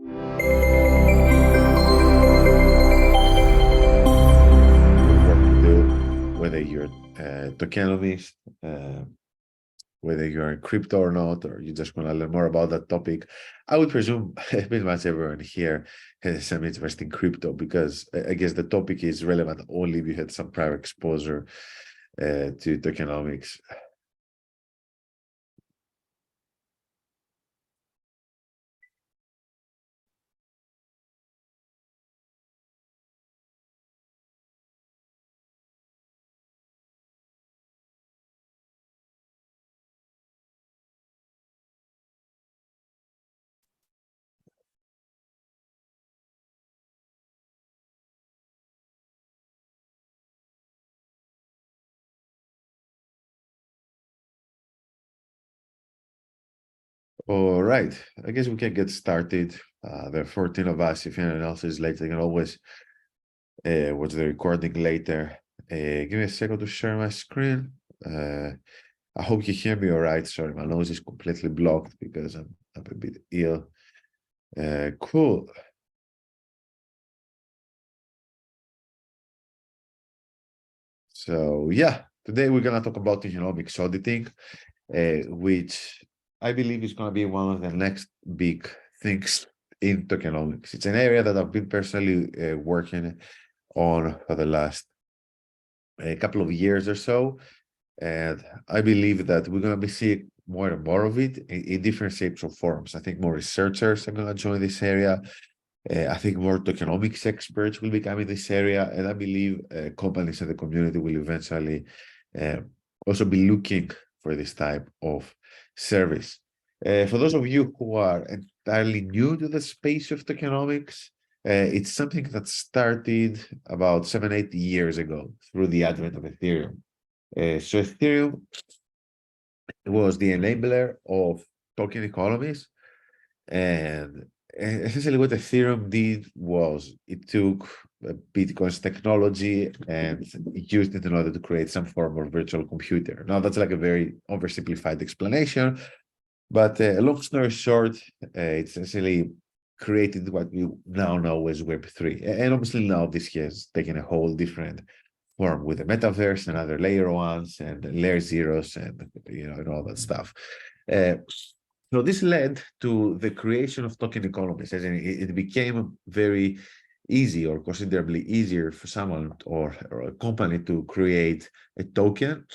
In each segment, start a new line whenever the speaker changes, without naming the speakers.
Work to do, whether you're tokenomist, whether you're in crypto or not, or you just want to learn more about that topic. I would presume pretty much everyone here has some interest in crypto, because I guess the topic is relevant only if you had some prior exposure to tokenomics. All right, I guess we can get started. There are 14 of us. If anyone else is late, they can always watch the recording later. Give me a second to share my screen. I hope you hear me all right. Sorry, my nose is completely blocked because I'm a bit ill. Cool. So yeah, today we're gonna talk about tokenomics auditing, which I believe is gonna be one of the next big things in tokenomics. It's an area that I've been personally working on for the last couple of years or so, and I believe that we're gonna be seeing more and more of it in different shapes or forms. I think more researchers are gonna join this area. I think more tokenomics experts will become in this area, and I believe companies in the community will eventually uh, also be looking for this type of service. For those of you who are entirely new to the space of tokenomics, it's something that started about 7-8 years ago through the advent of Ethereum. So Ethereum was the enabler of token economies, and essentially what Ethereum did was it took Bitcoin's technology and used it in order to create some form of virtual computer. Now, that's like a very oversimplified explanation, but long story short, it's essentially created what we now know as Web3. And obviously now this has taken a whole different form with the metaverse and other layer ones and layer zeros and, and all that stuff. So this led to the creation of token economies, as in it became very easy or considerably easier for someone or a company to create a token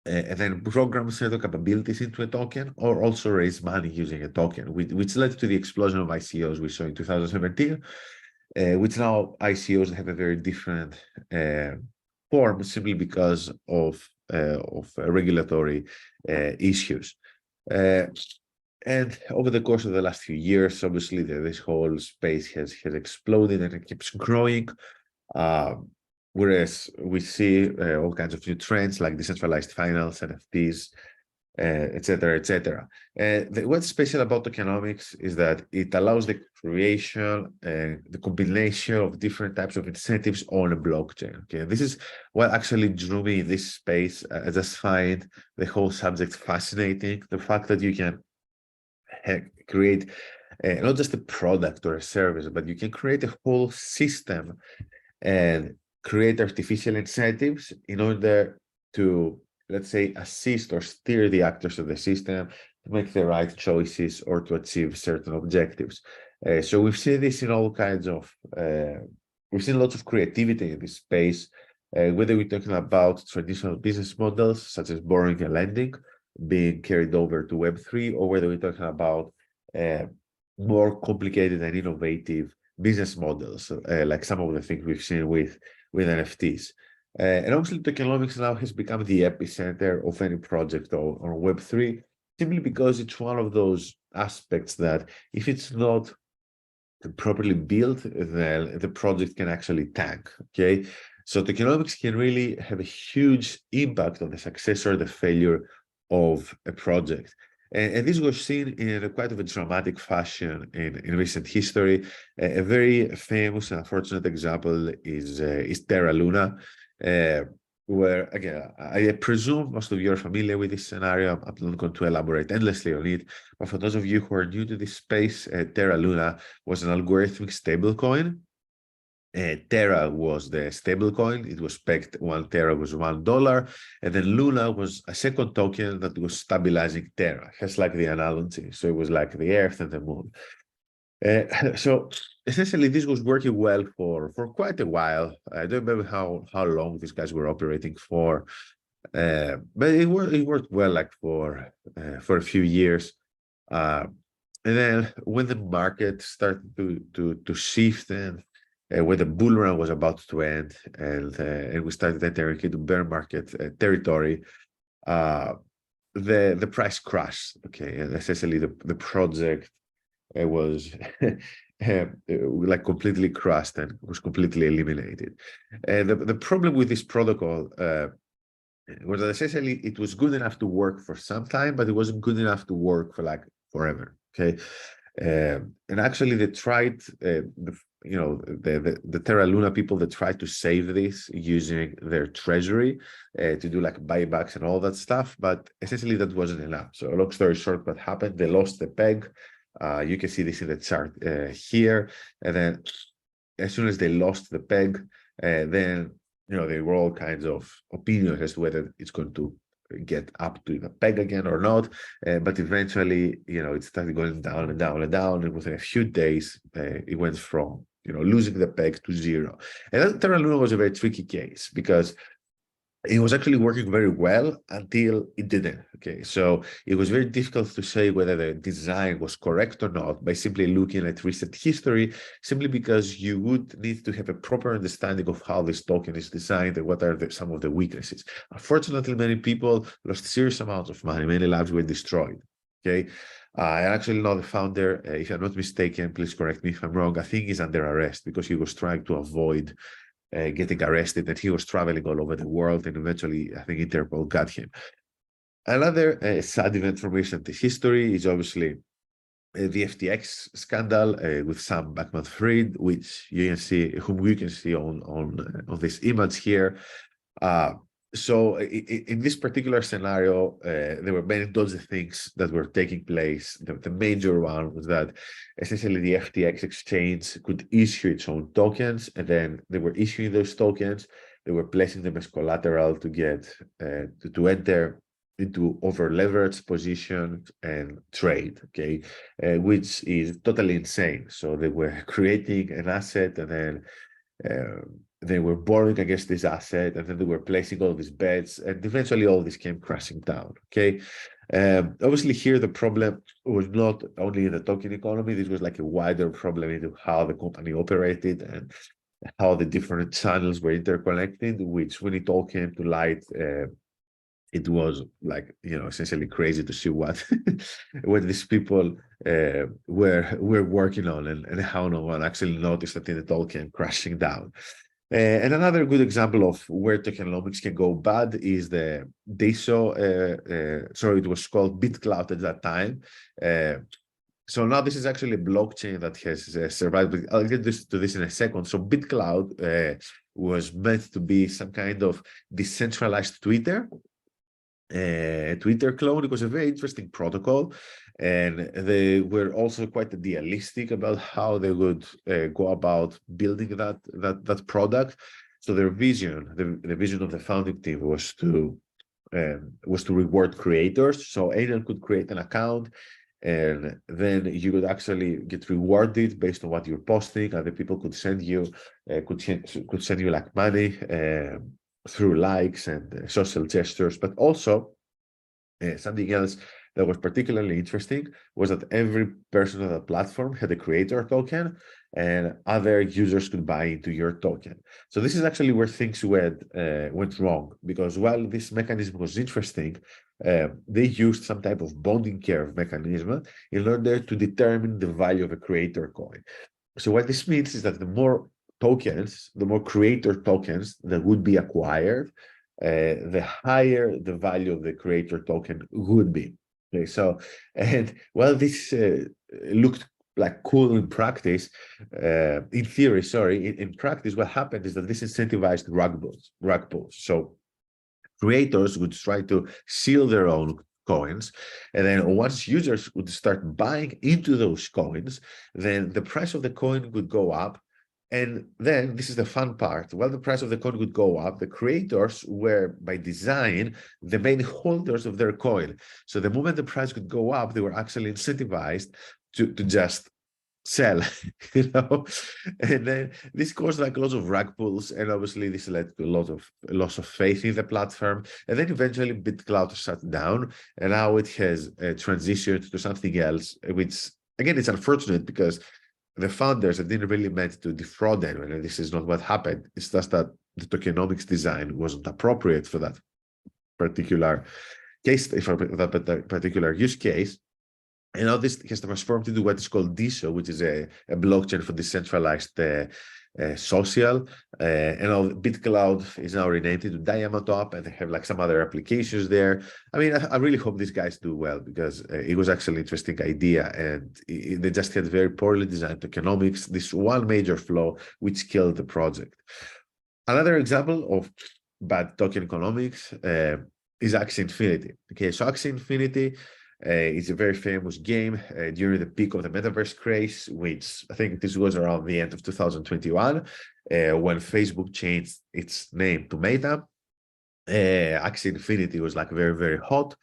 and then program certain capabilities into a token, or also raise money using a token, which led to the explosion of ICOs we saw in 2017, which now ICOs have a very different form simply because of regulatory issues. And over the course of the last few years, obviously, this whole space has exploded and it keeps growing. Whereas we see all kinds of new trends like decentralized finance, NFTs, et cetera, et cetera. What's special about tokenomics is that it allows the creation and the combination of different types of incentives on a blockchain. Okay, this is what actually drew me in this space. I just find the whole subject fascinating. The fact that you can create not just a product or a service, but you can create a whole system and create artificial incentives in order to, let's say, assist or steer the actors of the system to make the right choices or to achieve certain objectives. So we've seen this in all kinds of, we've seen lots of creativity in this space, whether we're talking about traditional business models such as borrowing and lending being carried over to Web3, or whether we're talking about more complicated and innovative business models, like some of the things we've seen with NFTs. And obviously, tokenomics now has become the epicenter of any project on Web3, simply because it's one of those aspects that if it's not properly built, then the project can actually tank, okay? So tokenomics can really have a huge impact on the success or the failure of a project. And this was seen in quite of a dramatic fashion in recent history. A very famous and unfortunate example is Terra Luna. where again, I presume most of you are familiar with this scenario. I'm not going to elaborate endlessly on it, but for those of you who are new to this space, Terra Luna was an algorithmic stablecoin. Terra was the stablecoin. It was pegged, 1 Terra was $1, and then Luna was a second token that was stabilizing Terra. Has like the analogy. So it was like the Earth and the Moon. So essentially, this was working well for quite a while. I don't remember how long these guys were operating for, but it worked well, like for a few years. Uh, and then when the market started to shift, and when the bull run was about to end, and we started entering into bear market territory, uh, the price crashed. Okay, and essentially the project, it was like completely crushed and was completely eliminated. And the problem with this protocol was that essentially it was good enough to work for some time, but it wasn't good enough to work for like forever. Okay, and actually they tried, the Terra Luna people, they tried to save this using their treasury to do like buybacks and all that stuff, but essentially that wasn't enough. So long story short, what happened? They lost the peg. You can see this in the chart here, and then as soon as they lost the peg, then there were all kinds of opinions as to whether it's going to get up to the peg again or not. But eventually, it started going down and down and down. And within a few days, it went from losing the peg to zero. And that Terra Luna was a very tricky case because it was actually working very well until it didn't. Okay, so it was very difficult to say whether the design was correct or not by simply looking at recent history, simply because you would need to have a proper understanding of how this token is designed and what are some of the weaknesses. Unfortunately, many people lost serious amounts of money, many lives were destroyed. Okay, I actually know the founder, if I'm not mistaken, please correct me if I'm wrong, I think he's under arrest because he was trying to avoid getting arrested, and he was traveling all over the world, and eventually I think Interpol got him. Another sad event from recent history is obviously the FTX scandal with Sam Bankman-Fried, which whom you can see on this image here. So in this particular scenario, there were many dodgy things that were taking place. The major one was that essentially the FTX exchange could issue its own tokens, and then they were issuing those tokens. They were placing them as collateral to get to enter into over leveraged position and trade, okay, which is totally insane. So they were creating an asset, and then they were borrowing against this asset, and then they were placing all these bets, and eventually all this came crashing down. Okay, obviously here the problem was not only in the token economy. This was like a wider problem into how the company operated and how the different channels were interconnected, which when it all came to light, it was like essentially crazy to see what what these people were working on, and how no one actually noticed that it all came crashing down. And another good example of where tokenomics can go bad is they saw sorry, it was called BitCloud at that time. So now this is actually a blockchain that has survived. I'll get to this in a second. So BitCloud was meant to be some kind of decentralized Twitter clone. It was a very interesting protocol, and they were also quite idealistic about how they would go about building that product. So their vision, the vision of the founding team was to reward creators. So anyone could create an account, and then you could actually get rewarded based on what you're posting. Other people could send you like money through likes and social gestures. But also something else that was particularly interesting was that every person on the platform had a creator token, and other users could buy into your token. So this is actually where things went wrong, because while this mechanism was interesting, they used some type of bonding curve mechanism in order to determine the value of a creator coin. So what this means is that the more creator tokens that would be acquired, the higher the value of the creator token would be. Okay, so, and while this looked like cool in practice, in theory, sorry, in practice, what happened is that this incentivized rug pulls. So creators would try to seal their own coins. And then once users would start buying into those coins, then the price of the coin would go up. And then this is the fun part. While the price of the coin would go up, the creators were by design the main holders of their coin. So the moment the price could go up, they were actually incentivized to just sell, and then this caused like lots of rug pulls, and obviously this led to a lot of loss of faith in the platform. And then eventually BitCloud shut down, and now it has transitioned to something else, which again, it's unfortunate because the founders didn't really meant to defraud anyone, and this is not what happened. It's just that the tokenomics design wasn't appropriate for that particular case, for that particular use case. And now this has transformed into what is called DISO, which is a blockchain for decentralized social. And all BitCloud is now renamed into Diamondtop, and they have like some other applications there. I mean, I really hope these guys do well, because it was actually an interesting idea, and they just had very poorly designed tokenomics, this one major flaw which killed the project. Another example of bad token economics is Axie Infinity. Okay, so Axie Infinity is a very famous game during the peak of the metaverse craze, which I think this was around the end of 2021, when Facebook changed its name to Meta. Axie Infinity was like very, very hot.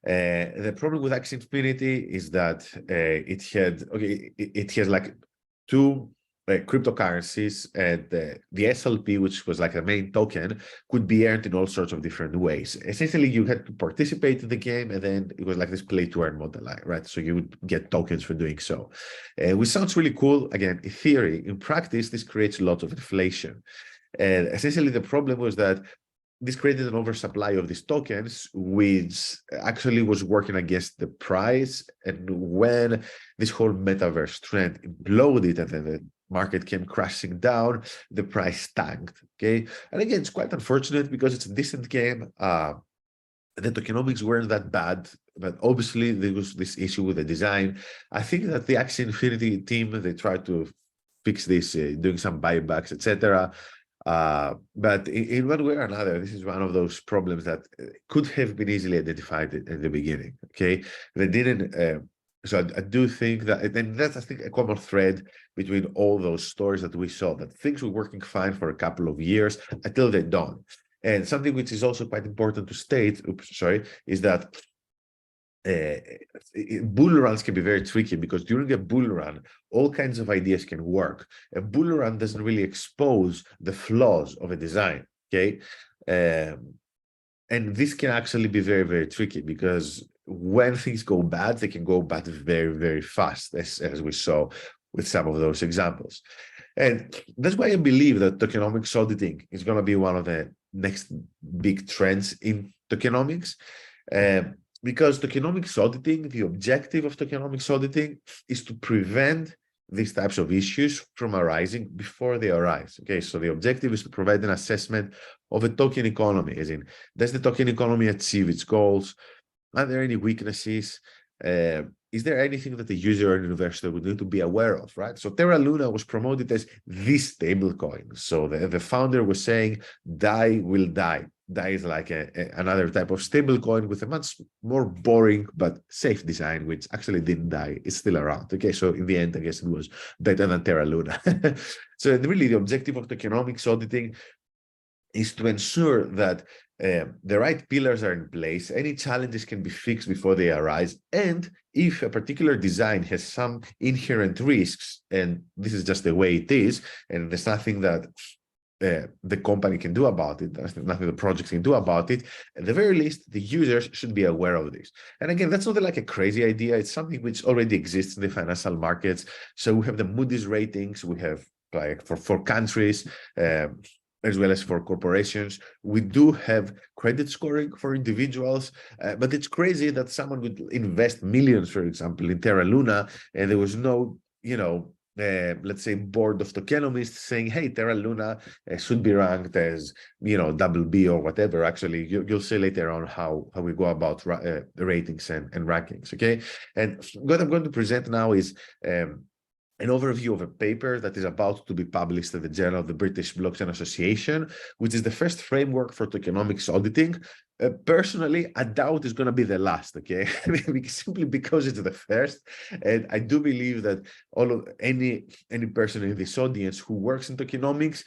The problem with Axie Infinity is that it has like two cryptocurrencies, and the SLP, which was like a main token, could be earned in all sorts of different ways. Essentially, you had to participate in the game, and then it was like this play to earn model, right? So you would get tokens for doing so, which sounds really cool. Again, in theory, in practice, this creates lots of inflation. And essentially, the problem was that this created an oversupply of these tokens, which actually was working against the price. And when this whole metaverse trend imploded and then the market came crashing down, the price tanked. Okay. And again, it's quite unfortunate because it's a decent game. The tokenomics weren't that bad, but obviously there was this issue with the design. I think that the Axie Infinity team, they tried to fix this, doing some buybacks, etc. But in one way or another, this is one of those problems that could have been easily identified in the beginning. Okay, they didn't. So I do think that, and that's, I think, a common thread between all those stories that we saw, that things were working fine for a couple of years until they don't. And something which is also quite important to state, is that bull runs can be very tricky, because during a bull run, all kinds of ideas can work. A bull run doesn't really expose the flaws of a design, okay? And this can actually be very, very tricky, because when things go bad, they can go bad very, very fast, as we saw with some of those examples. And that's why I believe that tokenomics auditing is going to be one of the next big trends in tokenomics. Because tokenomics auditing, the objective of tokenomics auditing is to prevent these types of issues from arising before they arise. Okay, so the objective is to provide an assessment of a token economy, as in, does the token economy achieve its goals? Are there any weaknesses? Is there anything that the user or investor would need to be aware of, right? So Terra Luna was promoted as the stable coin. So the founder was saying, DAI will die. DAI is like another type of stable coin with a much more boring but safe design, which actually didn't die. It's still around. Okay, so in the end, I guess it was better than Terra Luna. So really, the objective of tokenomics auditing is to ensure that the right pillars are in place, any challenges can be fixed before they arise, and if a particular design has some inherent risks, and this is just the way it is, and there's nothing that the company can do about it, there's nothing the project can do about it, at the very least, the users should be aware of this. And again, that's not like a crazy idea, it's something which already exists in the financial markets. So we have the Moody's ratings, we have like for countries, as well as for corporations. We do have credit scoring for individuals, but it's crazy that someone would invest millions, for example, in Terra Luna, and there was no, let's say, board of tokenomists saying, hey, Terra Luna should be ranked as, double B or whatever. Actually, you'll see later on how we go about the ratings and rankings, okay? And what I'm going to present now is an overview of a paper that is about to be published in the Journal of the British Blockchain Association, which is the first framework for tokenomics auditing. Personally, I doubt it's going to be the last, okay? Simply because it's the first. And I do believe that any person in this audience who works in tokenomics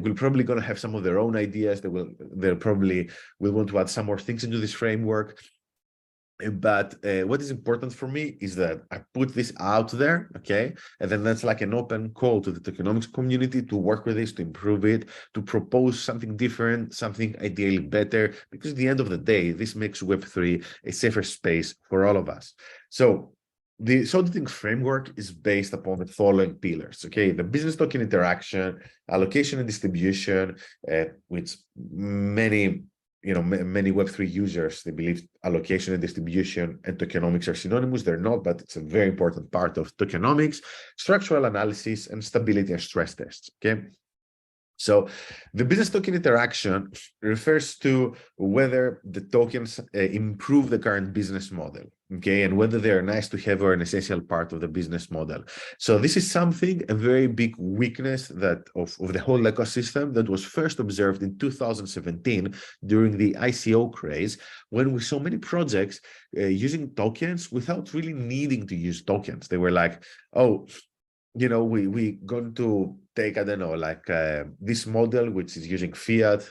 will probably going to have some of their own ideas. They'll probably will want to add some more things into this framework. But what is important for me is that I put this out there, okay? And then that's like an open call to the tokenomics community to work with this, to improve it, to propose something different, something ideally better, because at the end of the day, this makes Web3 a safer space for all of us. So the auditing framework is based upon the following pillars, okay? The business token interaction, allocation and distribution, which many Web3 users, they believe allocation and distribution and tokenomics are synonymous. They're not, but it's a very important part of tokenomics, structural analysis, and stability and stress tests, okay? So the business token interaction refers to whether the tokens improve the current business model, okay, and whether they're nice to have or an essential part of the business model. So this is something, a very big weakness that of the whole ecosystem that was first observed in 2017 during the ICO craze, when we saw many projects using tokens without really needing to use tokens. They were like, oh, we going to take, I don't know, like this model, which is using fiat,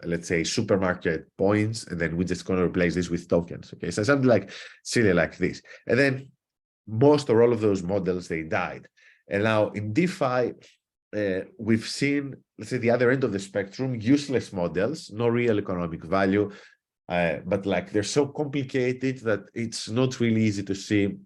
let's say supermarket points, and then we're just going to replace this with tokens. Okay, so something like silly like this. And then most or all of those models, they died. And now in DeFi, we've seen, let's say, the other end of the spectrum, useless models, no real economic value, but like they're so complicated that it's not really easy to see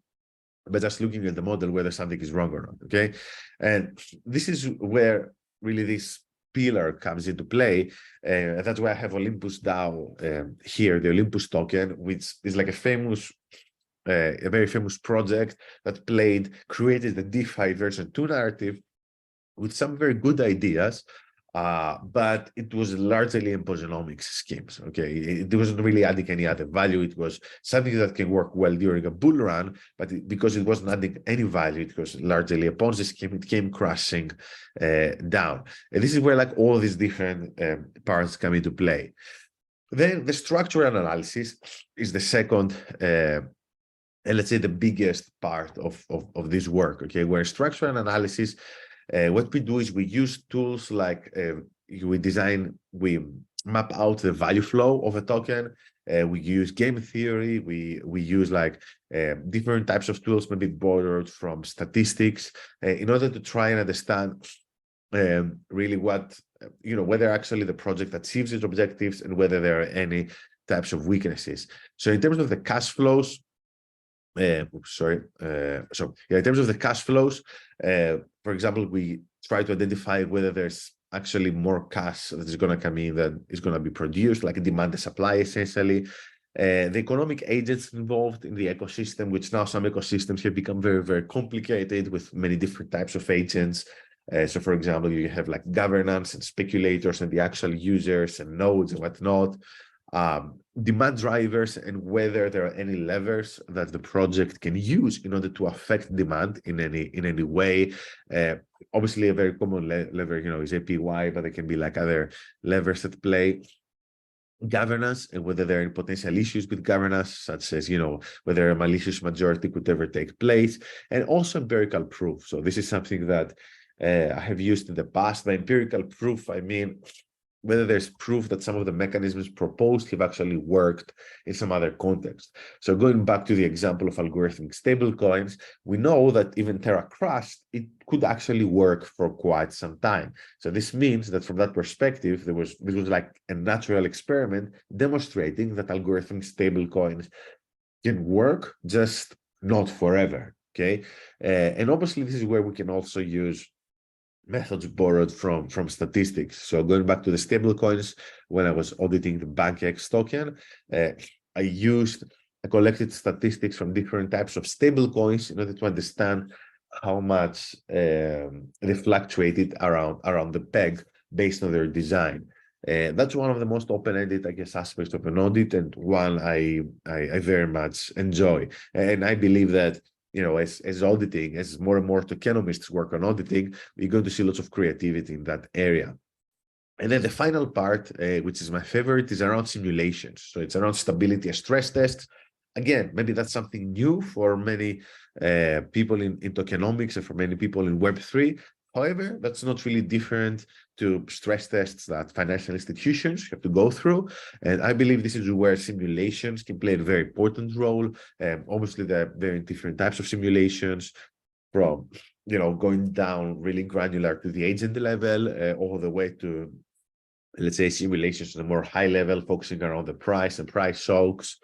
but just looking at the model whether something is wrong or not, okay? And this is where really this pillar comes into play. That's why I have Olympus DAO here, the Olympus token, which is like a very famous project that created the DeFi version 2 narrative with some very good ideas, but it was largely in Tokenomics schemes, okay? It wasn't really adding any other value. It was something that can work well during a bull run, but because it wasn't adding any value, it was largely a Ponzi scheme, it came crashing down. And this is where like all these different parts come into play. Then the structural analysis is the second and let's say the biggest part of this work, okay? Where structural analysis, what we do is we use tools like we map out the value flow of a token. We use game theory. We use like different types of tools, maybe borrowed from statistics, in order to try and understand really what, whether actually the project achieves its objectives and whether there are any types of weaknesses. So in terms of the cash flows, in terms of the cash flows, for example, we try to identify whether there's actually more cash that is going to come in than is going to be produced, like demand and supply, essentially. The economic agents involved in the ecosystem, which now some ecosystems have become very, very complicated with many different types of agents. So, for example, you have like governance and speculators and the actual users and nodes and whatnot. Demand drivers and whether there are any levers that the project can use in order to affect demand in any way. Obviously, a very common lever, is APY, but there can be like other levers at play. Governance and whether there are potential issues with governance, such as whether a malicious majority could ever take place, and also empirical proof. So this is something that I have used in the past. By empirical proof, I mean whether there's proof that some of the mechanisms proposed have actually worked in some other context. So going back to the example of algorithmic stablecoins, we know that even Terra crashed, it could actually work for quite some time. So this means that from that perspective, this was like a natural experiment demonstrating that algorithmic stablecoins can work, just not forever, okay? And obviously, this is where we can also use methods borrowed from statistics. So going back to the stable coins, when I was auditing the BankX token, I collected statistics from different types of stable coins in order to understand how much they fluctuated around the peg based on their design. That's one of the most open-ended, I guess, aspects of an audit, and one I very much enjoy. And I believe that as auditing, as more and more tokenomists work on auditing, we're going to see lots of creativity in that area. And then the final part, which is my favorite, is around simulations. So it's around stability and stress tests. Again, maybe that's something new for many people in tokenomics and for many people in Web3. However, that's not really different to stress tests that financial institutions have to go through. And I believe this is where simulations can play a very important role. Obviously, there are very different types of simulations, from going down really granular to the agent level, all the way to, let's say, simulations on a more high level, focusing around the price and price shocks.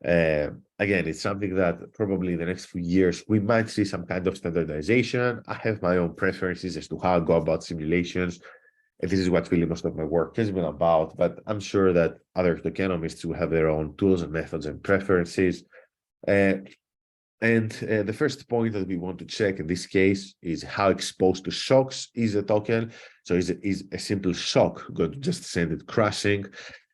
Again, it's something that probably in the next few years we might see some kind of standardization. I have my own preferences as to how I go about simulations, and this is what really most of my work has been about. But I'm sure that other tokenomists will have their own tools and methods and preferences. And the first point that we want to check in this case is how exposed to shocks is a token. So is a simple shock going to just send it crashing?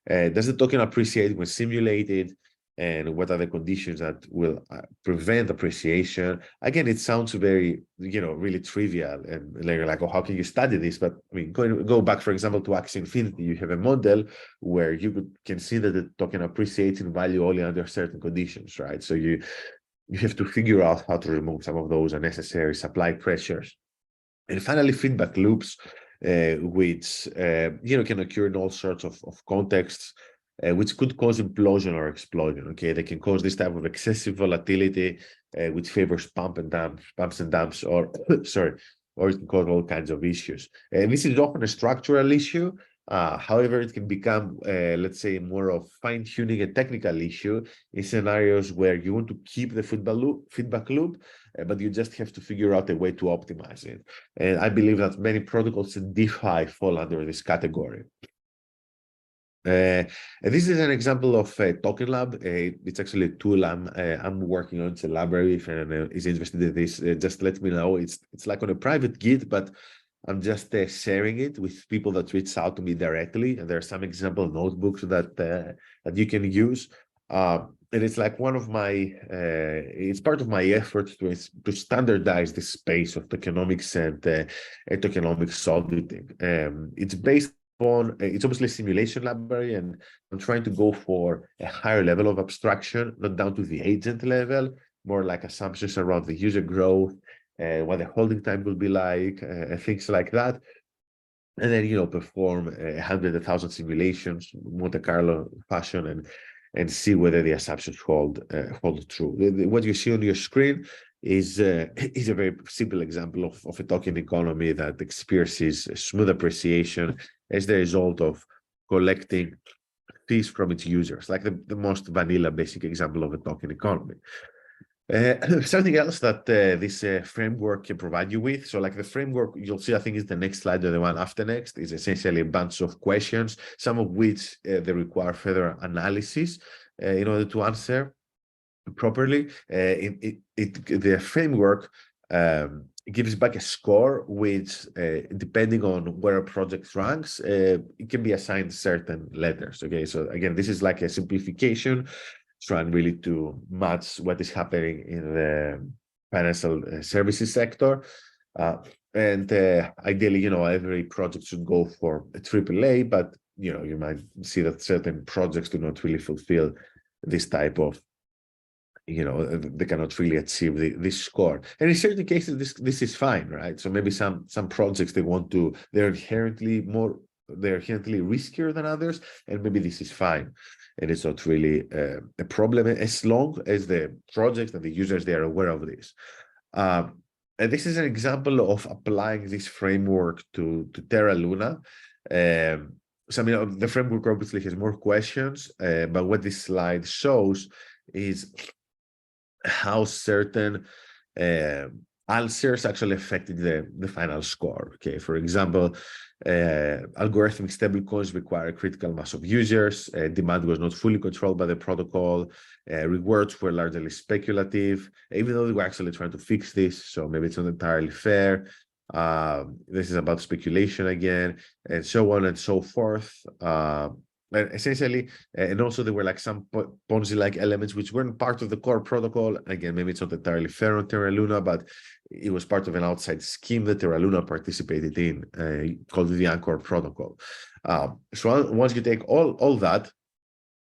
Does the token appreciate when simulated? And what are the conditions that will prevent appreciation? Again, it sounds very, really trivial, and like, oh, how can you study this? But I mean, go back, for example, to Axie Infinity. You have a model where you can see that the token appreciates in value only under certain conditions, right? So you have to figure out how to remove some of those unnecessary supply pressures. And finally, feedback loops, which can occur in all sorts of contexts, which could cause implosion or explosion. Okay, they can cause this type of excessive volatility, which favors pumps and dumps, or sorry, or it can cause all kinds of issues. And this is often a structural issue. However, it can become, let's say, more of fine-tuning a technical issue in scenarios where you want to keep the feedback loop, but you just have to figure out a way to optimize it. And I believe that many protocols in DeFi fall under this category. This is an example of a token lab. It's actually a tool I'm working on. It's a library. If anyone is interested in this, just let me know. It's like on a private Git, but I'm just sharing it with people that reach out to me directly. And there are some example notebooks that you can use. And it's like one of my, it's part of my effort to standardize the space of tokenomics and tokenomics auditing. It's based on, it's obviously a simulation library, and I'm trying to go for a higher level of abstraction, not down to the agent level, more like assumptions around the user growth, what the holding time will be like, things like that. And then, perform 100, 1,000 simulations, Monte Carlo fashion, and see whether the assumptions hold true. What you see on your screen is a very simple example of a token economy that experiences smooth appreciation as the result of collecting fees from its users, like the most vanilla basic example of a token economy. Something else that this framework can provide you with. So like the framework, you'll see, I think is the next slide or the one after next, is essentially a bunch of questions, some of which they require further analysis in order to answer properly. The framework gives back a score, which depending on where a project ranks, it can be assigned certain letters. Okay, so again, this is like a simplification, trying really to match what is happening in the financial services sector. And ideally, every project should go for a AAA, but you might see that certain projects do not really fulfill this type of, they cannot really achieve this score. And in certain cases, this is fine, right? So maybe some projects they're inherently riskier than others, and maybe this is fine. And it's not really a problem as long as the projects and the users, they are aware of this. And this is an example of applying this framework to Terra Luna. So, the framework obviously has more questions, but what this slide shows is how certain answers actually affected the final score. Okay, for example, algorithmic stablecoins require a critical mass of users. Demand was not fully controlled by the protocol. Rewards were largely speculative, even though they were actually trying to fix this. So maybe it's not entirely fair. This is about speculation again, and so on and so forth. essentially, and also there were like some Ponzi-like elements which weren't part of the core protocol. Again, maybe it's not entirely fair on Terra Luna, but it was part of an outside scheme that Terra Luna participated in, called the Anchor protocol. So once you take all that,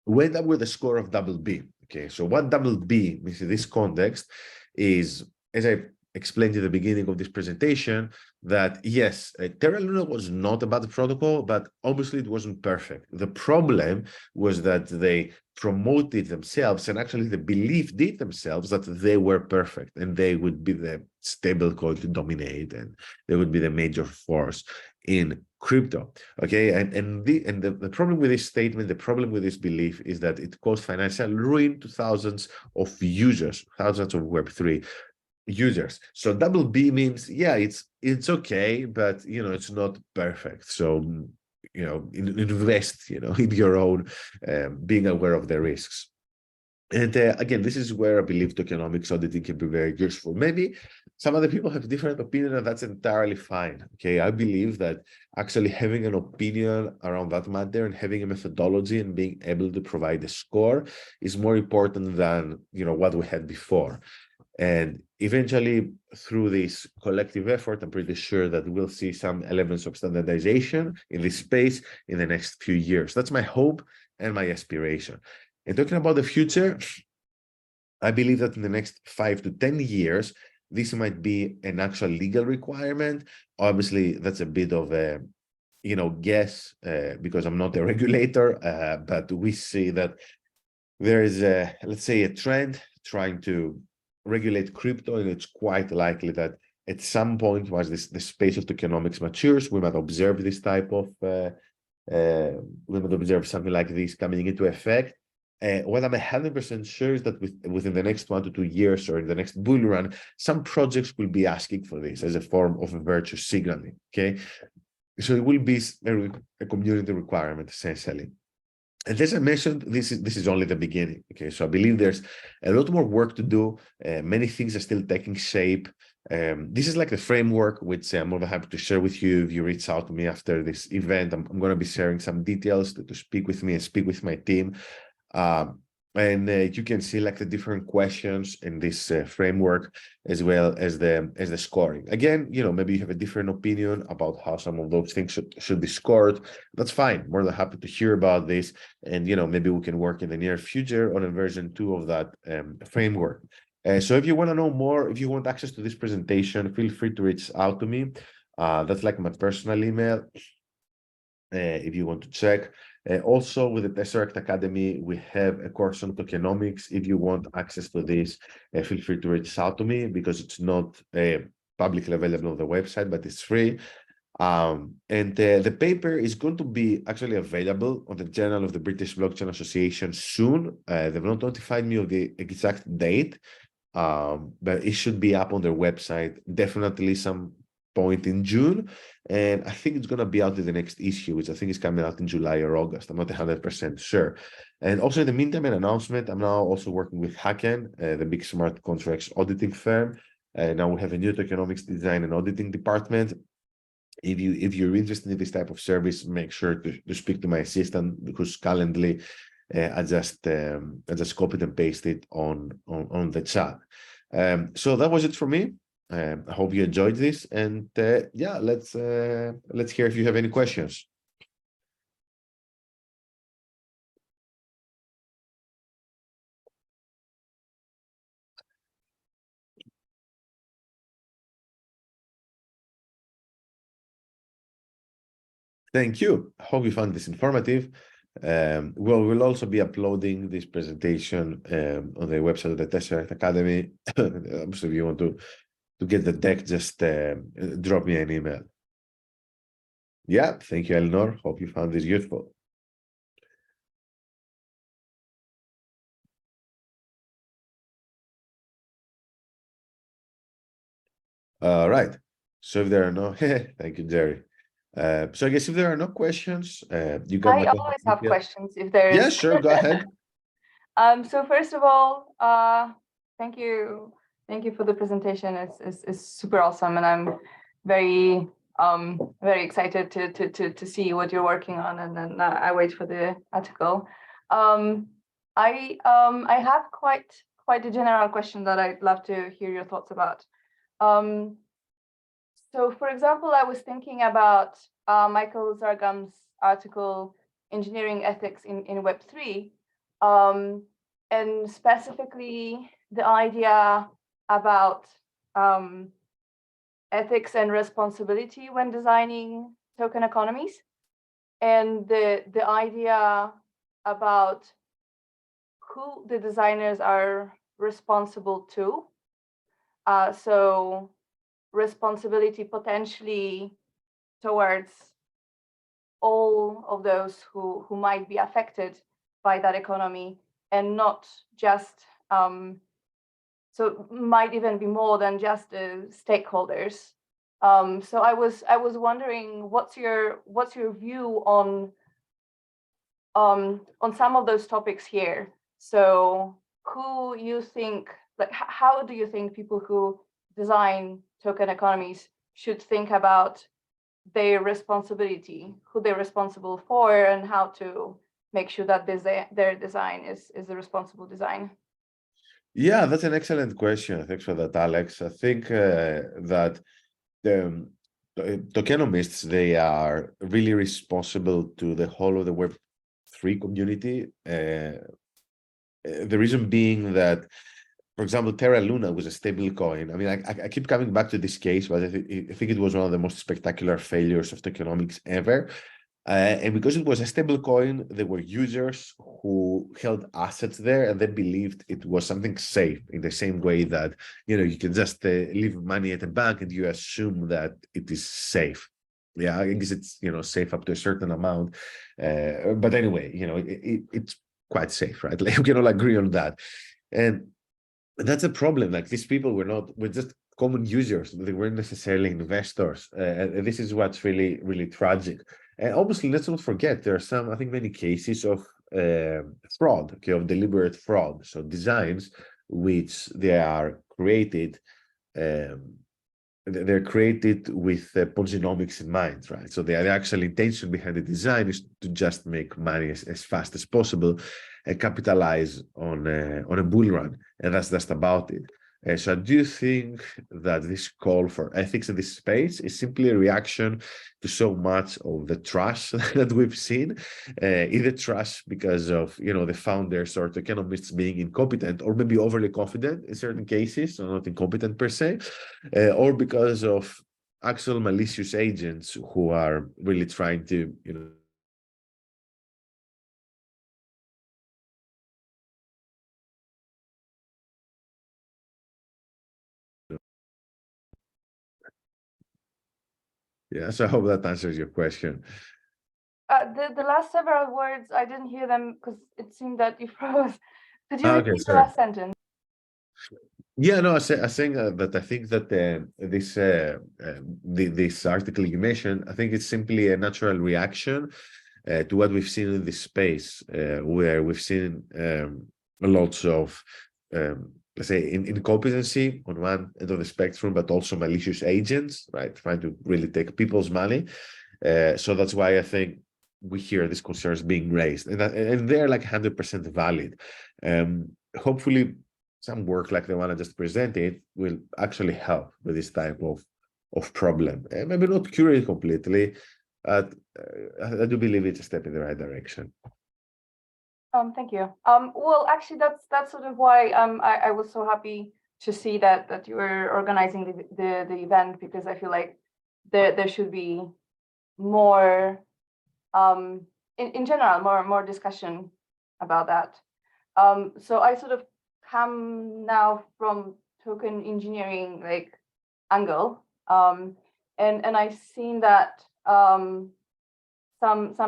we end up with a score of double B. Okay, so what double B means in this context is, as I explained at the beginning of this presentation, that yes, Terra Luna was not a bad protocol, but obviously it wasn't perfect. The problem was that they promoted themselves, and actually the belief did themselves that they were perfect and they would be the stable coin to dominate and they would be the major force in crypto. Okay, and the problem with this statement, the problem with this belief is that it caused financial ruin to thousands of users, thousands of Web3 users. So double B means, yeah, it's okay, but it's not perfect. So invest in your own, being aware of the risks. And again, this is where I believe tokenomics auditing can be very useful. Maybe some other people have different opinion, and that's entirely fine. Okay, I believe that actually having an opinion around that matter and having a methodology and being able to provide a score is more important than what we had before. And eventually, through this collective effort, I'm pretty sure that we'll see some elements of standardization in this space in the next few years. That's my hope and my aspiration. And talking about the future, I believe that in the next 5 to 10 years, this might be an actual legal requirement. Obviously, that's a bit of a guess, because I'm not a regulator, but we see that there is let's say, a trend trying to regulate crypto, and it's quite likely that at some point, once the space of tokenomics matures, we might observe this type of we might observe something like this coming into effect. What I'm 100% sure is that within the next 1 to 2 years, or in the next bull run, some projects will be asking for this as a form of virtue signaling. Okay, so it will be a community requirement, essentially. And as I mentioned, this is only the beginning. Okay, so I believe there's a lot more work to do. Many things are still taking shape. This is like the framework, which I'm more than happy to share with you. If you reach out to me after this event, I'm going to be sharing some details to speak with me and speak with my team. And you can see like the different questions in this framework, as well as the scoring. Again, maybe you have a different opinion about how some of those things should be scored. That's fine. More than happy to hear about this, and maybe we can work in the near future on a version 2 of that framework. So if you want to know more, if you want access to this presentation, feel free to reach out to me. That's like my personal email, if you want to check. Also, with the Tesseract Academy, we have a course on tokenomics. If you want access to this, feel free to reach out to me, because it's not publicly available on the website, but it's free. And the paper is going to be actually available on the Journal of the British Blockchain Association soon. They've not notified me of the exact date, but it should be up on their website definitely some point in June, and I think it's going to be out in the next issue, which I think is coming out in July or August. I'm not 100% sure. And also, in the meantime, an announcement: I'm now also working with Hacken, the big smart contracts auditing firm. Now we have a new tokenomics design and auditing department. If you're interested in this type of service, make sure to speak to my assistant, who's Calendly. I just copy and paste it on the chat. So that was it for me. I hope you enjoyed this, and yeah, let's hear if you have any questions. Thank you. I hope you found this informative. Well, we'll also be uploading this presentation on the website of the Tesseract Academy. So if you want to get the deck, just drop me an email. Yeah, thank you, Eleanor. Hope you found this useful. All right. So if there are no, thank you, Jerry. So I guess if there are no questions, you got my
I always have questions if there is.
Yeah, sure, go ahead.
So first of all, thank you for the presentation. It's super awesome, and I'm very very excited to see what you're working on, and then I wait for the article. I have quite a general question that I'd love to hear your thoughts about. So, for example, I was thinking about Michael Zargam's article, Engineering Ethics in Web3, and specifically the idea about ethics and responsibility when designing token economies, and the idea about who the designers are responsible to. So responsibility potentially towards all of those who might be affected by that economy, and not just so might even be more than just the stakeholders. So I was wondering, what's your view on some of those topics here? So who you think, like, how do you think people who design token economies should think about their responsibility, who they're responsible for, and how to make sure that their design is a responsible design?
Yeah, that's an excellent question. Thanks for that, Alex. I think that the tokenomists, they are really responsible to the whole of the Web3 community. The reason being that, for example, Terra Luna was a stable coin. I mean, I keep coming back to this case, but I think it was one of the most spectacular failures of tokenomics ever. And because it was a stable coin, there were users who held assets there, and they believed it was something safe, in the same way that, you can just leave money at a bank and you assume that it is safe. Yeah, I guess it's, safe up to a certain amount. But anyway, it's quite safe, right? Like, we can all agree on that. And that's a problem. Like, these people were just common users. They weren't necessarily investors. And this is what's really, really tragic. And obviously, let's not forget, there are I think, many cases of fraud, okay, of deliberate fraud. So designs which they are created, they're created with Tokenomics in mind, right? So the actual intention behind the design is to just make money as fast as possible and capitalize on a bull run, and that's just about it. So I do think that this call for ethics in this space is simply a reaction to so much of the trash that we've seen, either trash because of, the founders or tokenomists being incompetent, or maybe overly confident in certain cases, or not incompetent per se, or because of actual malicious agents who are really trying to, Yeah, so I hope that answers your question.
The last several words, I didn't hear them because it seemed that you froze. Could you
Okay,
repeat the
sorry.
last sentence?
Yeah, no, I saying that I think that this article you mentioned, I think it's simply a natural reaction to what we've seen in this space, where we've seen lots of, let's say, incompetency on one end of the spectrum, but also malicious agents, right, trying to really take people's money. So that's why I think we hear these concerns being raised, and they're like 100% valid. Hopefully, some work like the one I just presented will actually help with this type of problem. And maybe not cure it completely, but I do believe it's a step in the right direction.
Thank you. Well, actually, that's sort of why I was so happy to see that you were organizing the event, because I feel like there should be more in general more discussion about that. So I sort of come now from token engineering angle, and I've seen that some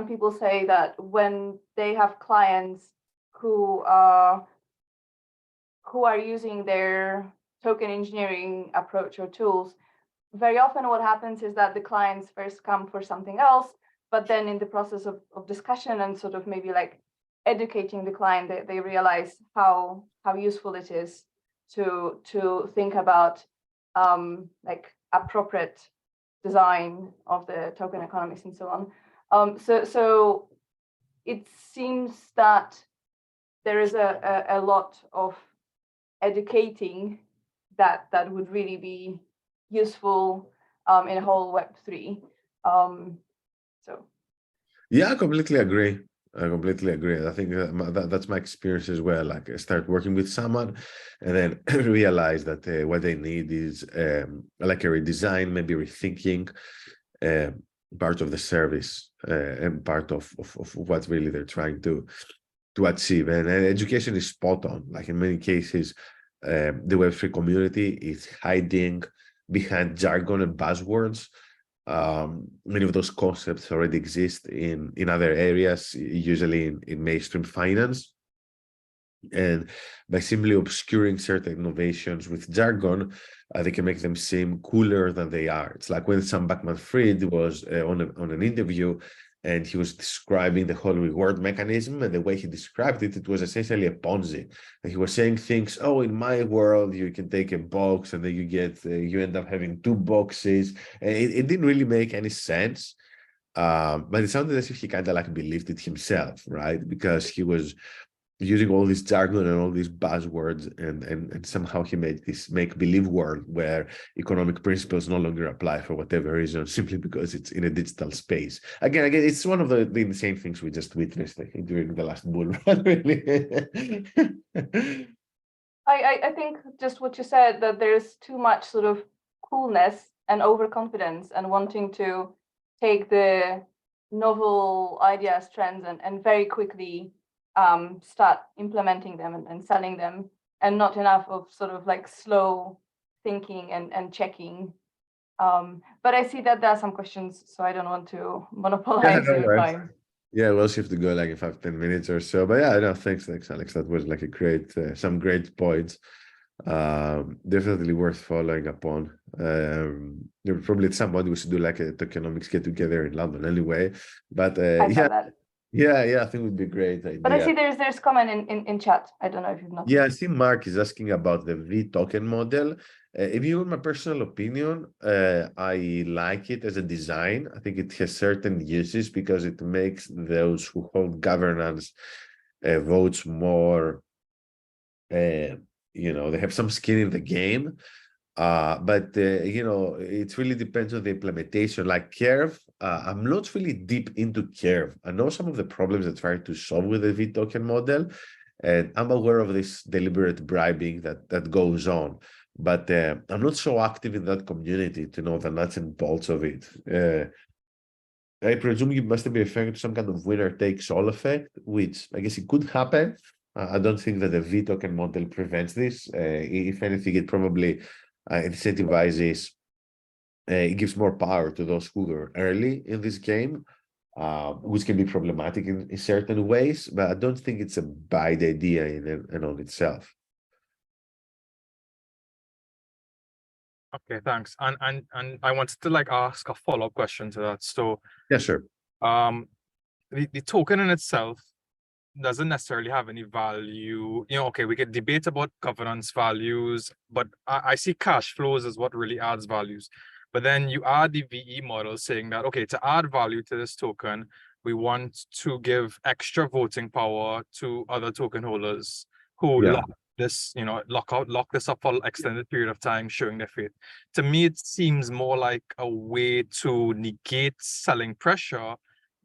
people say that when they have clients who are using their token engineering approach or tools, very often what happens is that the clients first come for something else, but then in the process of discussion and sort of maybe educating the client, they realize how useful it is to think about appropriate design of the token economics and so on. So it seems that there is a lot of educating that would really be useful in a whole Web3. So
yeah, I completely agree. I completely agree. I think that's my experience as well. Like, I start working with someone and then realize that what they need is like a redesign, maybe rethinking part of the service and part of what really they're trying to achieve. And education is spot on. Like, in many cases, the Web3 community is hiding behind jargon and buzzwords. Many of those concepts already exist in other areas, usually in mainstream finance. And by simply obscuring certain innovations with jargon, they can make them seem cooler than they are. It's like when Sam Bankman-Fried was on an interview, and he was describing the whole reward mechanism, and the way he described it, it was essentially a Ponzi. And he was saying things, oh, in my world, you can take a box and then you end up having two boxes. And it didn't really make any sense. But it sounded as if he kind of like believed it himself, right? Because he was using all this jargon and all these buzzwords, and somehow he made this make-believe world where economic principles no longer apply for whatever reason, simply because it's in a digital space. Again, it's one of the insane things we just witnessed, I think, during the last bull run, really.
I think just what you said, that there's too much sort of coolness and overconfidence and wanting to take the novel ideas, trends, and very quickly start implementing them and selling them, and not enough of sort of like slow thinking and checking. But I see that there are some questions, so I don't want to monopolize your time.
Yeah, we'll shift to go like in 5-10 minutes or so. But yeah, no, thanks, Alex. That was like a great, some great points. Definitely worth following upon. Probably at some point we should do like a tokenomics get together in London anyway. But yeah, I think it would be a great idea.
But I see there's comment in chat. I don't know if you've noticed.
Yeah, I see Mark is asking about the V token model. If you want my personal opinion, I like it as a design. I think it has certain uses because it makes those who hold governance votes more, they have some skin in the game. But it really depends on the implementation. Like Curve, I'm not really deep into Curve. I know some of the problems they're trying to solve with the V token model, and I'm aware of this deliberate bribing that goes on. But I'm not so active in that community to know the nuts and bolts of it. I presume you must be referring to some kind of winner takes all effect, which I guess it could happen. I don't think that the V token model prevents this. If anything, it probably incentivizes, it gives more power to those who are early in this game, which can be problematic in certain ways, but I don't think it's a bad idea in and on itself.
Okay, thanks. And I wanted to like ask a follow-up question to that. So
yeah, sure.
The token in itself doesn't necessarily have any value. Okay, we can debate about governance values, but I see cash flows as what really adds values. But then you add the VE model saying that, okay, to add value to this token, we want to give extra voting power to other token holders who lock this, lock this up for an extended period of time, showing their faith. To me, it seems more like a way to negate selling pressure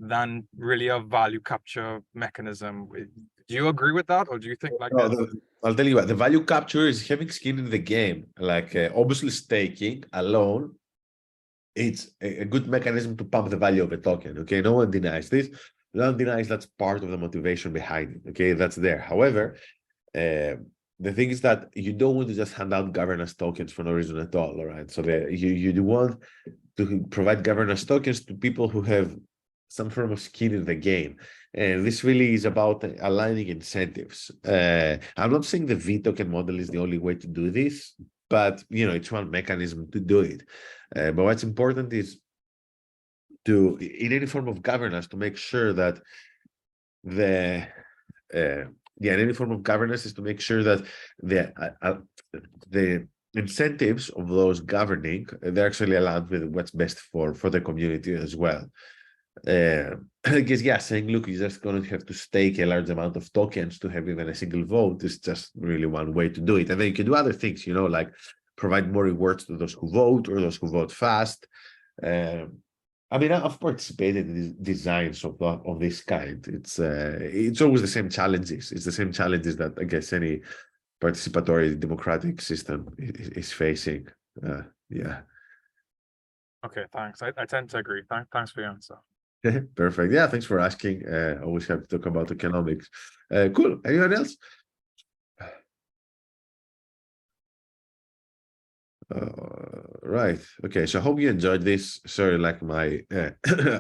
than really a value capture mechanism. Do you agree with that, or do you think like
I'll tell you what, the value capture is having skin in the game. Like obviously staking alone, it's a good mechanism to pump the value of a token. Okay, no one denies this. No one denies that's part of the motivation behind it. Okay, that's there. However, the thing is that you don't want to just hand out governance tokens for no reason at all. All right, so you want to provide governance tokens to people who have some form of skin in the game. And this really is about aligning incentives. I'm not saying the V token model is the only way to do this, but it's one mechanism to do it. But what's important is in any form of governance, to make sure that in any form of governance is to make sure that the incentives of those governing, they're actually aligned with what's best for the community as well. I guess, yeah, saying, look, you're just going to have to stake a large amount of tokens to have even a single vote is just really one way to do it. And then you can do other things, you know, like provide more rewards to those who vote or those who vote fast. I mean, I've participated in designs of this kind. It's always the same challenges. It's the same challenges that I guess any participatory democratic system is facing. Yeah.
Okay, thanks. I tend to agree. Thanks for your answer.
Perfect. Yeah, thanks for asking. Always happy to talk about economics. Cool. Anyone else? Right. Okay. So I hope you enjoyed this. Sorry, like my,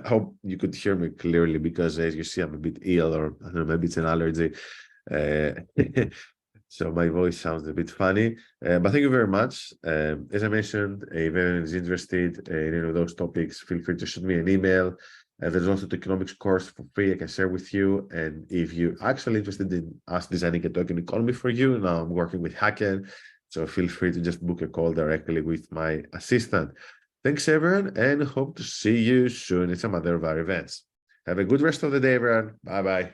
hope you could hear me clearly because as you see, I'm a bit ill, or I don't know, maybe it's an allergy. So my voice sounds a bit funny, but thank you very much. As I mentioned, if anyone is interested in any of those topics, feel free to shoot me an email. There's also the Tokenomics course for free I can share with you. And if you're actually interested in us designing a token economy for you, now I'm working with Hacken, so feel free to just book a call directly with my assistant. Thanks, everyone, and hope to see you soon in some other of our events. Have a good rest of the day, everyone. Bye-bye.